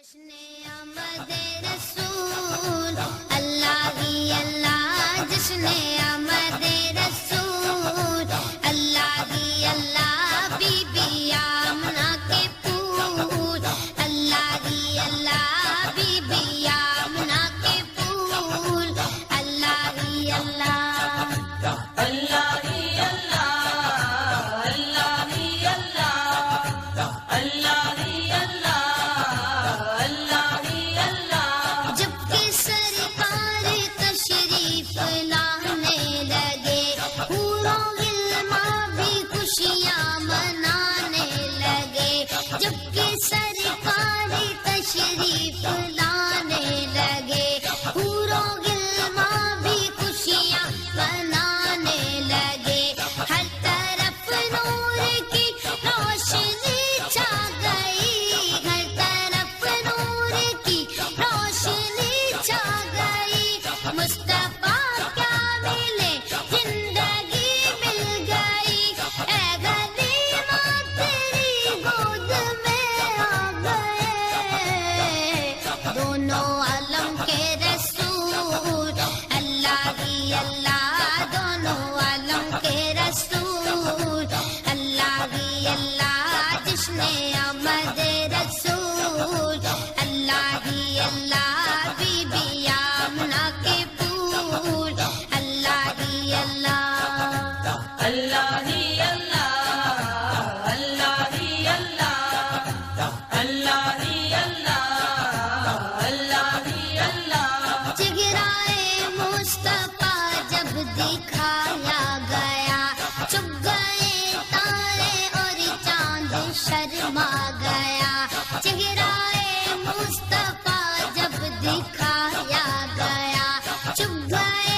جشن آمد رسول اللہ ہی اللہ، جشن آمد رسول اللہ ہی اللہ، بی بی آمنہ کے پھول اللہ ہی اللہ، بی بی آمنہ کے پھول اللہ ہی اللہ، اللہ ہی اللہ، اللہ ہی اللہ، اللہ ہی اللہ، اللہ ہی اللہ۔ جب کہ سرکار تشریف لانے لگے، حور و غلماں بھی خوشیاں منانے لگے، جب کہ سرکار تشریف لانے لگے، حور و غلماں بھی خوشیاں منانے لگے، ہر طرف نور کی روشنی چھا گئی، ہر طرف نور کی روشنی چھا گئی، مصطفیٰ کیا ملے زندگی مل گئی، اے غنیمہ تیری گود میں آ گئے، دونوں عالم کے رسول اللہ ہی اللہ، دونوں عالم کے رسول اللہ ہی اللہ، جشن آمد رسول اللہ ہی اللہ، بی بی آمنہ کے پھول اللہ ہی اللہ، اللہ ہی اللہ، اللہ ہی اللہ، اللہ ہی اللہ، اللہ ہی اللہ۔ چہرائے مصطفیٰ جب دکھایا گیا، چپ گئے تارے اور چاند شرما گیا، چہرائے مصطفیٰ جب دکھایا گیا، چپ گئے